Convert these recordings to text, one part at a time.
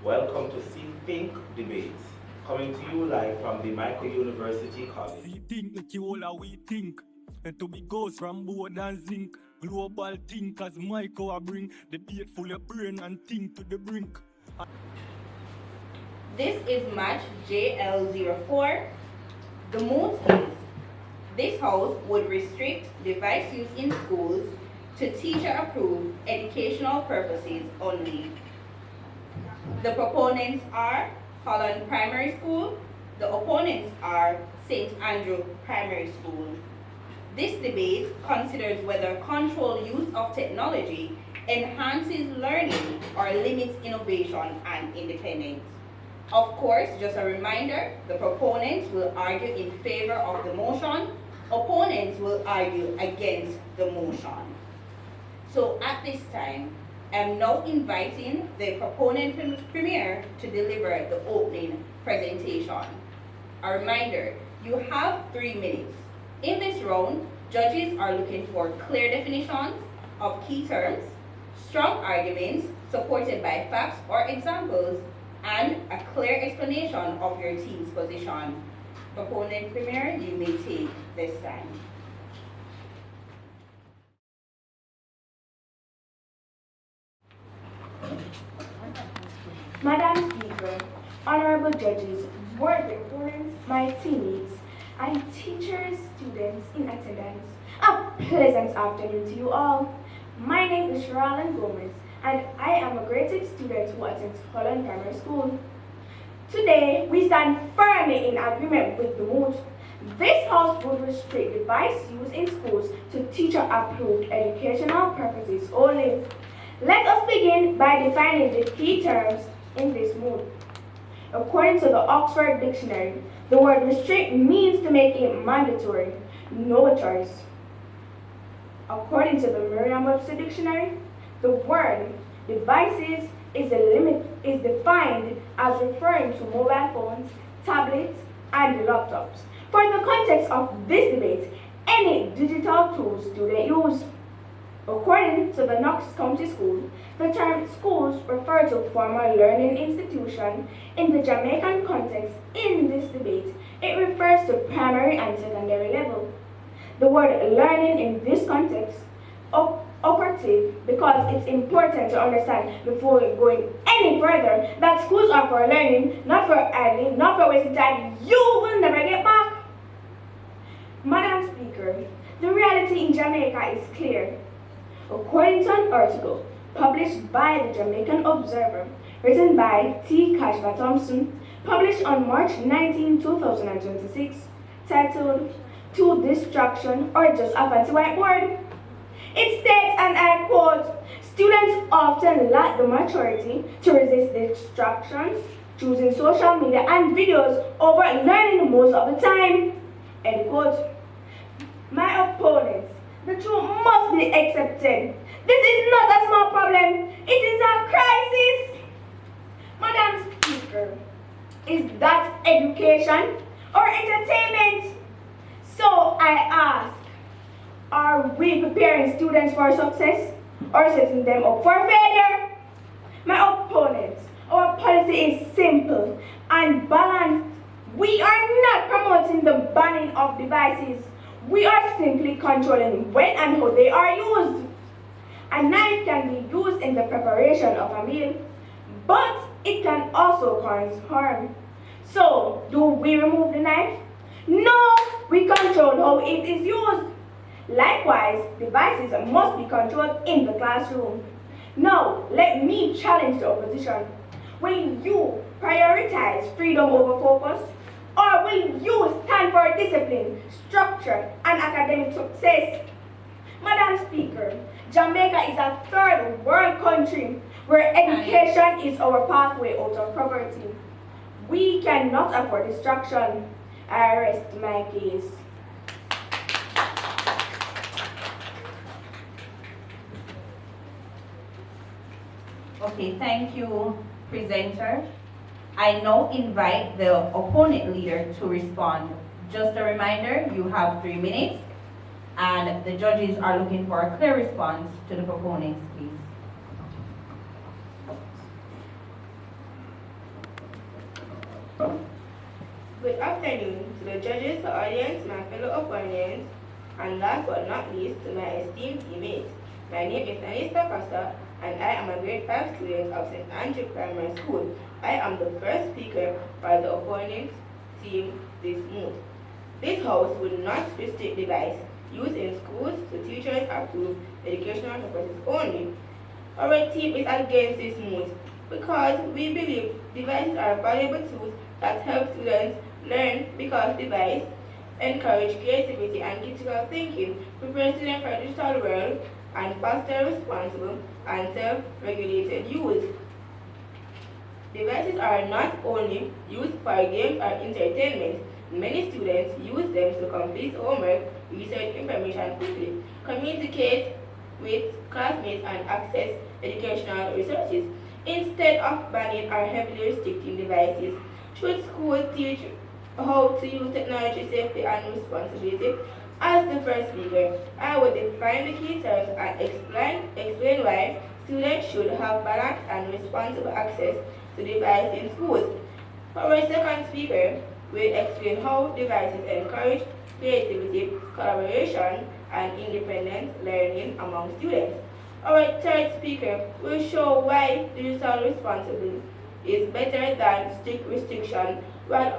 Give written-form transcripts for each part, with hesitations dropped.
Welcome to CThink Debates, coming to you live from the Michael University College. CThink like you all we think, and to be ghost from board and zinc. Global thinkers, Michael I bring the beat full of brain and think to the brink. This is match JL004. The Moot is, this house would restrict device use in schools to teacher-approved educational purposes only. The proponents are Holland Primary School. The opponents are St. Andrew Primary School. This debate considers whether controlled use of technology enhances learning or limits innovation and independence. Of course, just a reminder, the proponents will argue in favor of the motion, opponents will argue against the motion. So at this time, I'm now inviting the proponent premier to deliver the opening presentation. A reminder, you have 3 minutes. In this round, judges are looking for clear definitions of key terms, strong arguments supported by facts or examples, and a clear explanation of your team's position. Proponent premier, you may take this time. Madam Speaker, honorable judges, board opponents, my teammates, and teachers, students in attendance, a pleasant afternoon to you all. My name is Sharon Gomez, and I am a grade 6 student who attends Holland Primary School. Today, we stand firmly in agreement with the Moot. This house would restrict device use in schools to teacher-approved educational purposes only. Let us begin by defining the key terms in this Moot. According to the Oxford Dictionary, the word restrict means to make it mandatory, no choice. According to the Merriam-Webster Dictionary, the word devices is defined as referring to mobile phones, tablets, and laptops. For the context of this debate, any digital tools students use. According to the Knox County School, the term schools refer to formal learning institution. In the Jamaican context in this debate, it refers to primary and secondary level. The word learning in this context operative because it's important to understand before going any further that schools are for learning, not for idling, not for wasting time. You will never get back. Madam Speaker, the reality in Jamaica is clear. According to an article published by the Jamaican Observer, written by T. Kashba Thompson, published on March 19, 2026, titled, "To Distraction or Just a Fancy Whiteboard?" It states, and I quote, "Students often lack the maturity to resist distractions, choosing social media and videos over learning most of the time." End quote. My opponents, the truth must be accepted. This is not a small problem. It is a crisis. Madam Speaker, is that education or entertainment? So I ask, are we preparing students for success or setting them up for failure? My opponents, our policy is simple and balanced. We are not promoting the banning of devices. We are simply controlling when and how they are used. A knife can be used in the preparation of a meal, but it can also cause harm. So, do we remove the knife? No, we control how it is used. Likewise, devices must be controlled in the classroom. Now, let me challenge the opposition. Will you prioritize freedom over focus? Or will you stand for discipline, structure, and academic success? Madam Speaker, Jamaica is a third world country where education is our pathway out of poverty. We cannot afford distraction. I rest my case. Okay, thank you, presenter. I now invite the opponent leader to respond. Just a reminder, you have 3 minutes, and the judges are looking for a clear response to the proponents, please. Good afternoon to the judges, the audience, my fellow opponents, and last but not least, to my esteemed teammates. My name is Anista Costa, and I am a grade 5 student of St. Andrew Primary School. I am the first speaker for the opponent team this month. This house will not restrict device used in schools to teachers approved educational purposes only. Our team is against this move because we believe devices are valuable tools that help students learn because devices encourage creativity and critical thinking, prepare students for a digital world, and foster responsible and self-regulated use. Devices are not only used for games or entertainment. Many students use them to complete homework, research information quickly, communicate with classmates, and access educational resources. Instead of banning or heavily restricting devices, should schools teach how to use technology safely and responsibly? As the first speaker, I will define the key terms and explain why students should have balanced and responsible access to devices in schools. Our second speaker will explain how devices encourage creativity, collaboration, and independent learning among students. Our third speaker will show why digital responsibility is better than strict restriction while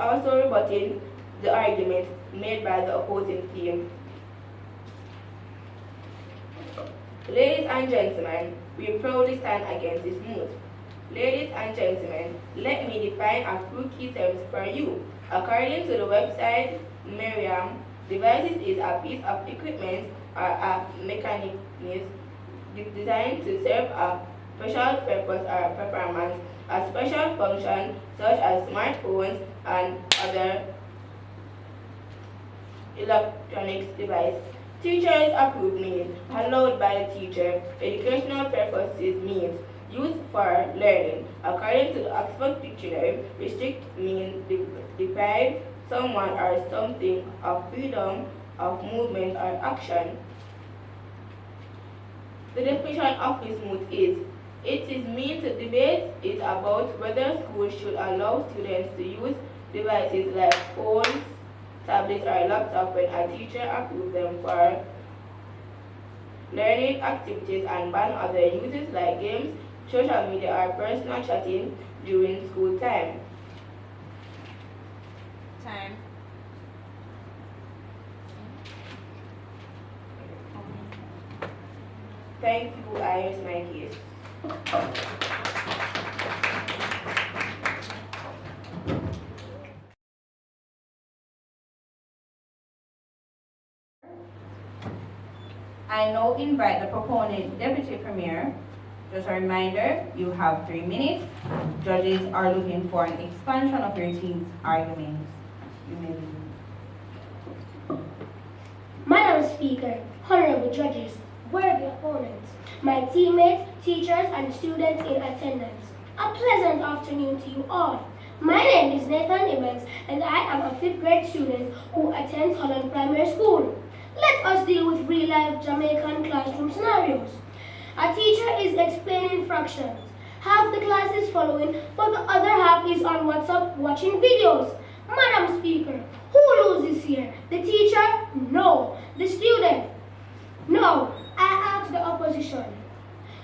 also rebutting the argument made by the opposing team. Ladies and gentlemen, we proudly stand against this move. Ladies and gentlemen, let me define a few key terms for you. According to the website Merriam, devices is a piece of equipment or a mechanism designed to serve a special purpose or performance. A special function such as smartphones and other electronics devices. Teachers approved means allowed by the teacher. Educational purposes means used for learning. According to the Oxford Dictionary, restrict means deprive someone or something of freedom of movement or action. The definition of this moot is, it is meant to debate is about whether schools should allow students to use devices like phones, tablets, or laptops when a teacher approves them for learning activities and ban other uses like games, social media, or personal chatting during school time. Thank you, I use my case. I now invite the proponent, Deputy Premier. Just a reminder, you have 3 minutes. Judges are looking for an expansion of your team's arguments. You may begin. Madam Speaker, honorable judges, worthy opponents, my teammates, teachers, and students in attendance, a pleasant afternoon to you all. My name is Nathan Evans, and I am a 5th grade student who attends Holland Primary School. Let us deal with real-life Jamaican classroom scenarios. A teacher is explaining fractions. Half the class is following, but the other half is on WhatsApp watching videos. Madam Speaker, who loses here? The teacher? No. The student? No. I ask the opposition.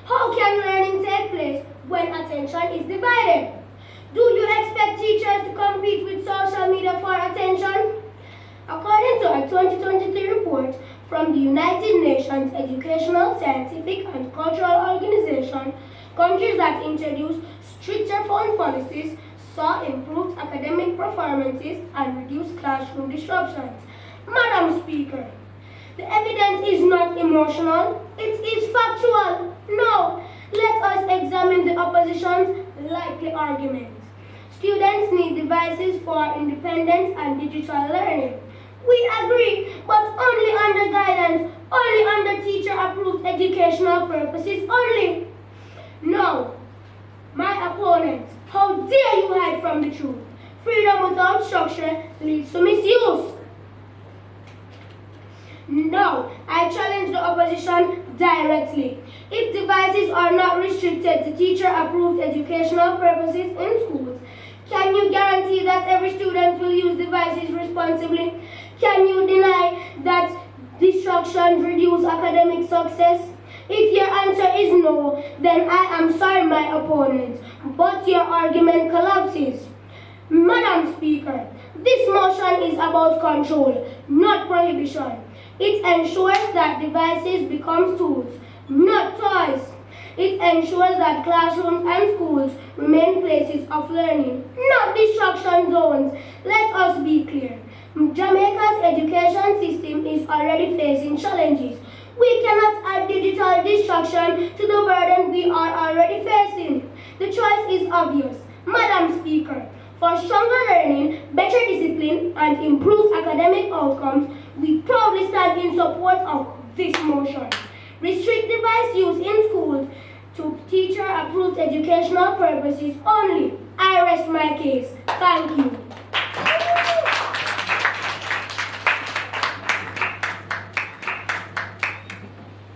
How can learning take place when attention is divided? Do you expect teachers to compete with social media for attention? According to a 2023 report from the United Nations Educational, Scientific and Cultural Organization, countries that introduced stricter phone policies saw improved academic performances and reduced classroom disruptions. Madam Speaker, the evidence is not emotional, it is factual. No, let us examine the opposition's likely arguments. Students need devices for independent and digital learning. We agree, but only under guidance, only under teacher-approved educational purposes only. No, my opponent, how dare you hide from the truth? Freedom without structure leads to misuse. No, I challenge the opposition directly. If devices are not restricted to teacher-approved educational purposes in schools, Can you guarantee that every student will use devices responsibly? Can you deny that distractions reduce academic success? If your answer is no, then I am sorry, my opponent, but your argument collapses. Madam Speaker, this motion is about control, not prohibition. It ensures that devices become tools, not toys. It ensures that classrooms and schools remain places of learning, not distraction zones. Let us be clear. Jamaica's education system is already facing challenges. We cannot add digital distraction to the burden we are already facing. The choice is obvious. Madam Speaker, for stronger learning, better discipline, and improved academic outcomes, we proudly stand in support of this motion. Restrict device use in schools to teacher-approved educational purposes only. I rest my case. Thank you.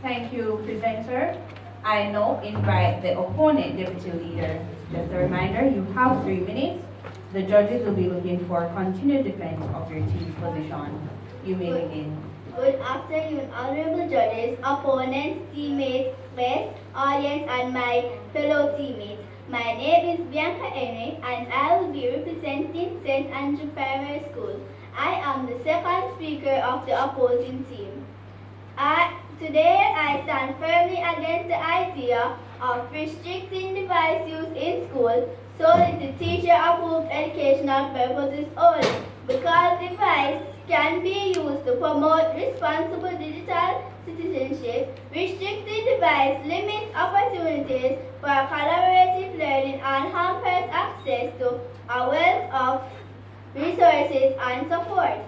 Thank you, presenter. I now invite the opponent deputy leader. Just a reminder, you have 3 minutes. The judges will be looking for continued defense of your team's position. You may begin. Good afternoon, honorable judges, opponents, teammates, guests, audience, and my fellow teammates. My name is Bianca Ene, and I will be representing St. Andrew Primary School. I am the second speaker of the opposing team. Today, I stand firmly against the idea of restricting device use in school solely to teacher-approved educational purposes only, because device can be used to promote responsible digital citizenship. Restricting device limits opportunities for collaborative learning and hampers access to a wealth of resources and support.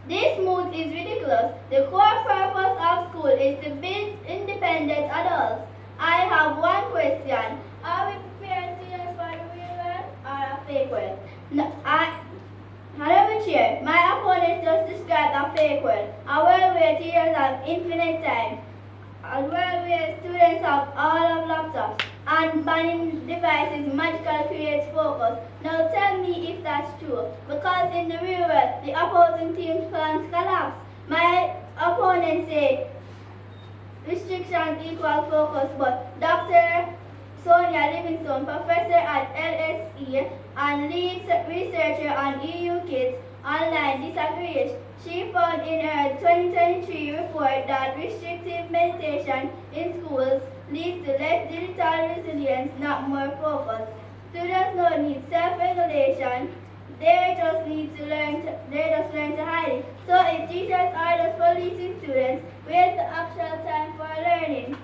This move is ridiculous. The core purpose of school is to build independent adults. I have one question. Are we preparing students for the real world or a fake world? No, Honorable Chair, my opponent just described a fake world, a world where teachers have infinite time, a world where students have all of laptops, and banning devices magically creates focus. Now tell me if that's true, because in the real world, the opposing team's plans collapse. My opponent said restrictions equal focus, but Dr. Sonia Livingstone, professor at LSE and lead researcher on EU Kids Online, disagrees. She found in her 2023 report that restrictive meditation in schools leads to less digital resilience, not more focus. Students don't need self-regulation, they just learn to hide it. So if teachers are just policing students, where's the actual time for learning?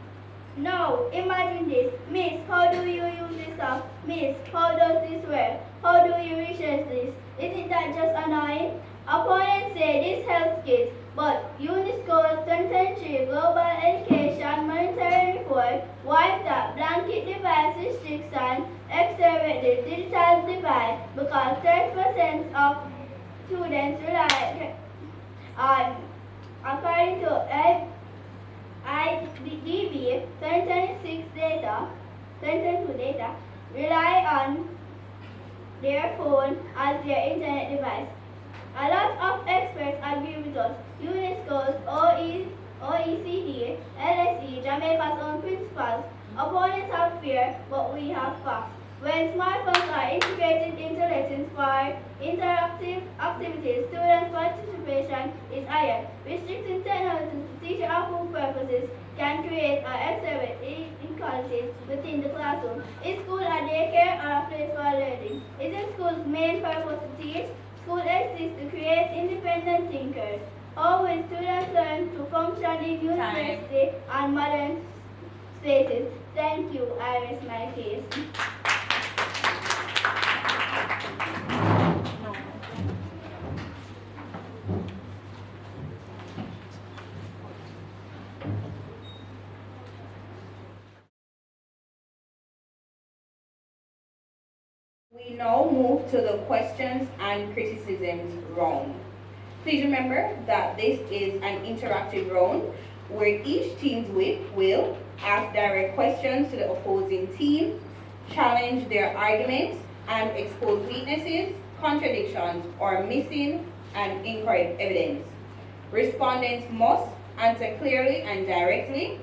Now, imagine this. Miss, how do you use this app? Miss, how does this work? How do you research this? Isn't that just annoying? Opponents say this helps kids, but UNESCO's 2023 Global Education Monitoring Report wiped out blanket device restriction, exacerbated digital divide because 30% of students rely on, according to IDB 2026 data, 2022 data, rely on their phone as their internet device. A lot of experts agree with us. UNESCO's OECD, LSE, Jamaica's own principles. Opponents have fear, but we have facts. When smartphones are integrated into lessons for interactive activities, students' participation is higher. Restricting technology to teacher-approved purposes can create or exacerbate inequalities within the classroom. Is school a daycare or a place for learning? Isn't school's main purpose to teach? School exists to create independent thinkers. How will students learn to function in university and modern spaces? Thank you. I rest my case. We now move to the questions and criticisms round. Please remember that this is an interactive round where each team's whip will ask direct questions to the opposing team, challenge their arguments, and expose weaknesses, contradictions, or missing and incorrect evidence. Respondents must answer clearly and directly,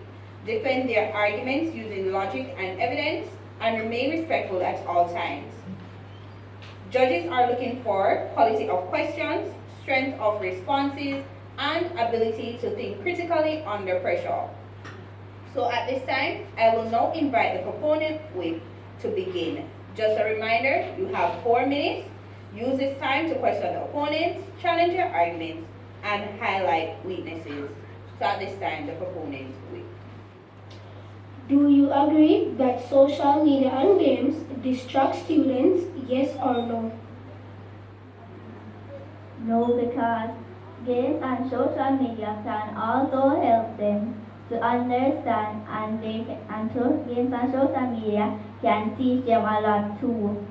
defend their arguments using logic and evidence, and remain respectful at all times. Judges are looking for quality of questions, strength of responses, and ability to think critically under pressure. So at this time, I will now invite the proponent whip to begin. Just a reminder, you have 4 minutes. Use this time to question the opponents, challenge your arguments, and highlight weaknesses. So at this time, the proponent whip. Do you agree that social media and games distract students, yes or no? No, because games and social media can also help them to understand, and so games and social media can teach them a lot too.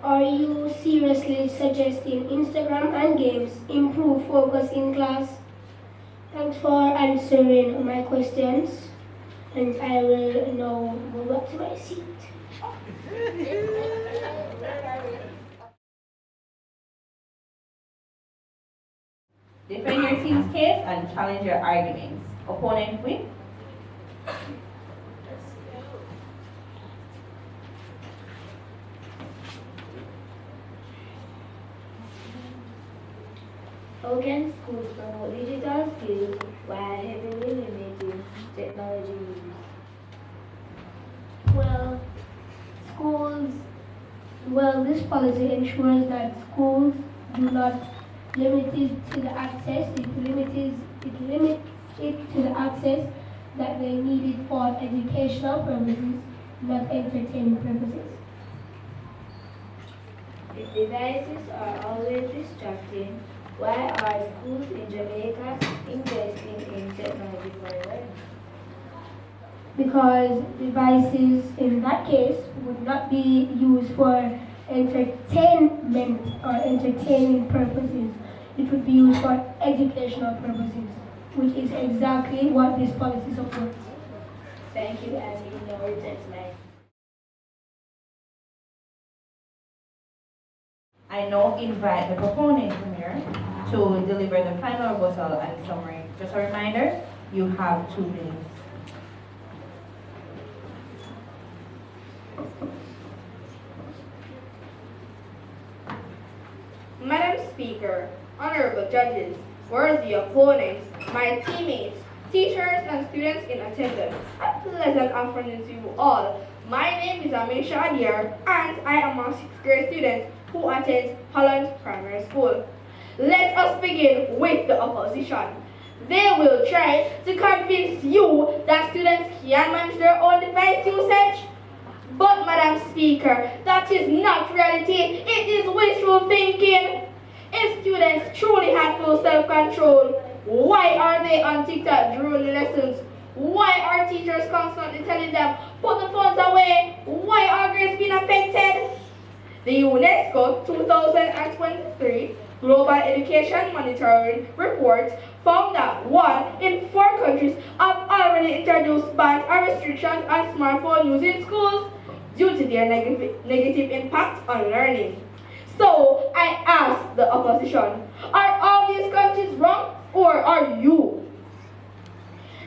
Are you seriously suggesting Instagram and games improve focus in class? Thanks for answering my questions, and I will now go back to my seat. Defend your team's case and challenge your arguments. Opponent whip. How can schools promote digital skills while heavily limiting technology use? This policy ensures that schools do not limit it to the access. It limits it to the access that they need it for educational purposes, not entertaining purposes. If devices are always distracting, why are schools in Jamaica investing in technology for learning? Because devices in that case would not be used for entertainment or entertaining purposes. It would be used for educational purposes, which is exactly what this policy supports. Thank you, and you know that's my. I now invite the proponent here to deliver the final rebuttal and summary. Just a reminder, you have 2 minutes. Madam Speaker, honorable judges, worthy opponents, my teammates, teachers and students in attendance, a pleasant afternoon to you all. My name is Amisha Adir and I am a 6th grade student who attends Holland Primary School. Let us begin with the opposition. They will try to convince you that students can manage their own device usage. But Madam Speaker, that is not reality, it is wishful thinking. If students truly had full self-control, why are they on TikTok during the lessons? Why are teachers constantly telling them, put the phones away? Why are grades being affected? The UNESCO 2023 Global Education Monitoring Report found that 1 in 4 countries have already introduced bans or restrictions on smartphone use in schools due to their negative impact on learning. So I ask the opposition, are all these countries wrong or are you?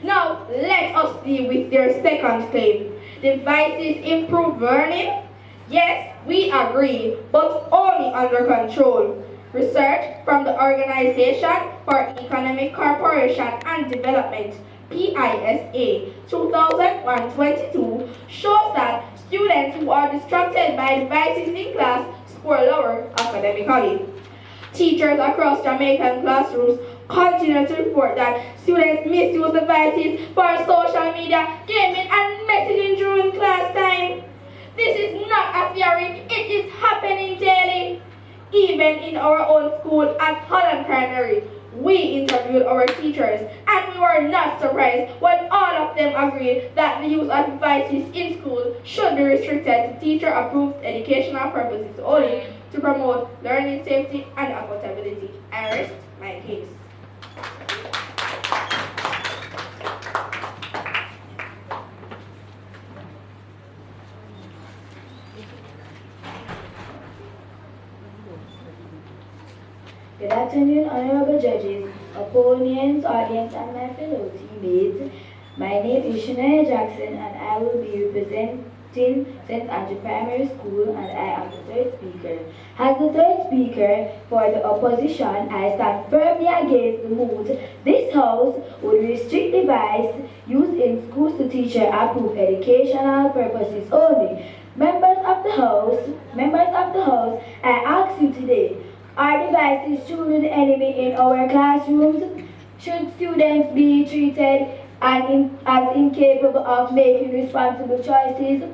Now let us deal with their second claim. Devices improve learning? Yes, we agree, but only under control. Research from the Organization for Economic Cooperation and Development, PISA, 2022 shows that students who are distracted by devices in class score lower academically. Teachers across Jamaican classrooms continue to report that students misuse devices for social media, gaming, and messaging during class time. This is not a theory, it is happening daily. Even in our own school at Holland Primary, we interviewed our teachers and we were not surprised when all of them agreed that the use of devices in school should be restricted to teacher-approved educational purposes only to promote learning safety and accountability. I rest my case. Good afternoon, honorable judges, opponents, audience, and my fellow teammates. My name is Shania Jackson, and I will be representing St. Andrew Primary School, and I am the third speaker. As the third speaker for the opposition, I stand firmly against the Moot. This house would restrict device used in schools to teacher-approved educational purposes only. Members of the House, I ask you today, are devices truly the enemy in our classrooms? Should students be treated as incapable of making responsible choices?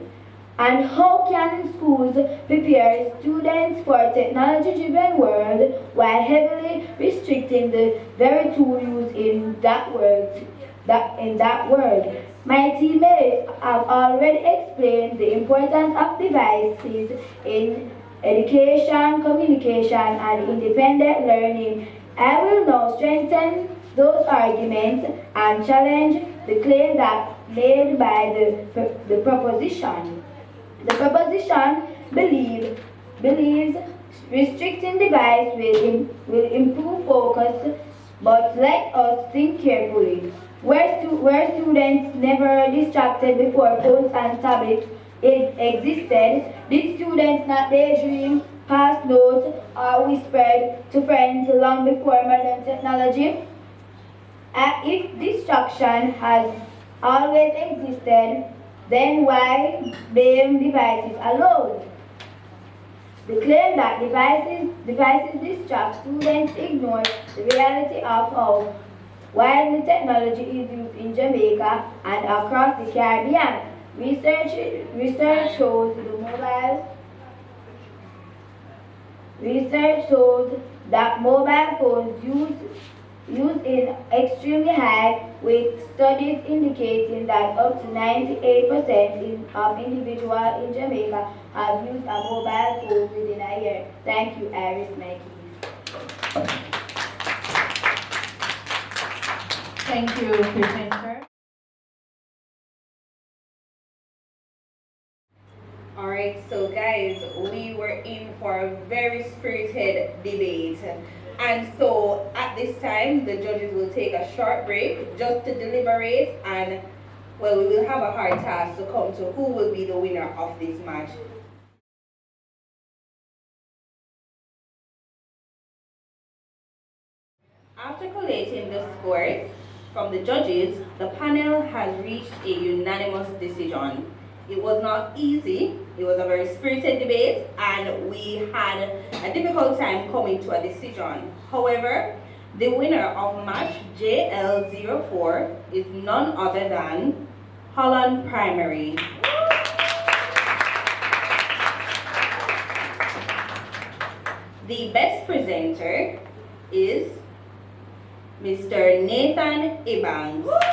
And how can schools prepare students for a technology-driven world while heavily restricting the very tool used in that world? My teammates have already explained the importance of devices in education, communication, and independent learning. I will now strengthen those arguments and challenge the claim that made by the proposition. The proposition believes restricting device will improve focus, but let us think carefully. Where students never distracted before phones and tablets existed, did students not daydream, pass notes, or whispered to friends long before modern technology? If distraction has always existed, then why blame devices alone? The claim that devices distract students ignore the reality of how widely technology is used in Jamaica and across the Caribbean. Research shows that mobile phones used in extremely high, with studies indicating that up to 98% of individuals in Jamaica have used a mobile phone within a year. Thank you, Iris Mikey. Thank you, presenter. Alright, so guys, we were in for a very spirited debate. And so at this time, the judges will take a short break just to deliberate, and well, we will have a hard task to come to who will be the winner of this match. After collating the scores from the judges, the panel has reached a unanimous decision. It was not easy, it was a very spirited debate, and we had a difficult time coming to a decision. However, the winner of match JL004 is none other than Holland Primary. The best presenter is Mr. Nathan Ebanks,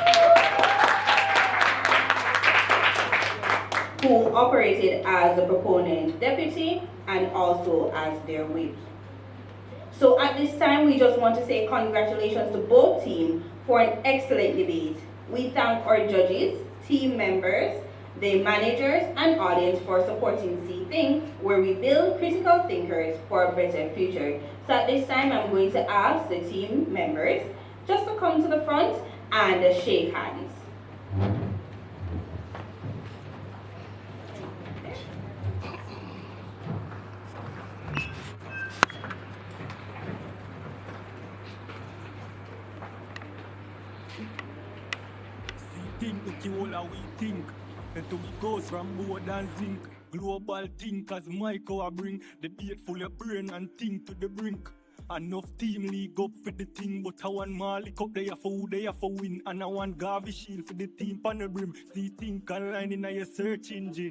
who operated as the proponent deputy and also as their whip. So at this time, we just want to say congratulations to both teams for an excellent debate. We thank our judges, team members, the managers, and audience for supporting CThink, where we build critical thinkers for a better future. So at this time, I'm going to ask the team members just to come to the front and shake hands. Think the whole how we think. And to be goes from more than zinc. Global thinkers, Michael bring the beat full of brain and think to the brink. Enough team league up for the thing, but I want Malik up there for who they have for win. And I want Garvey Shield for the team on the brim. See think online in your search engine.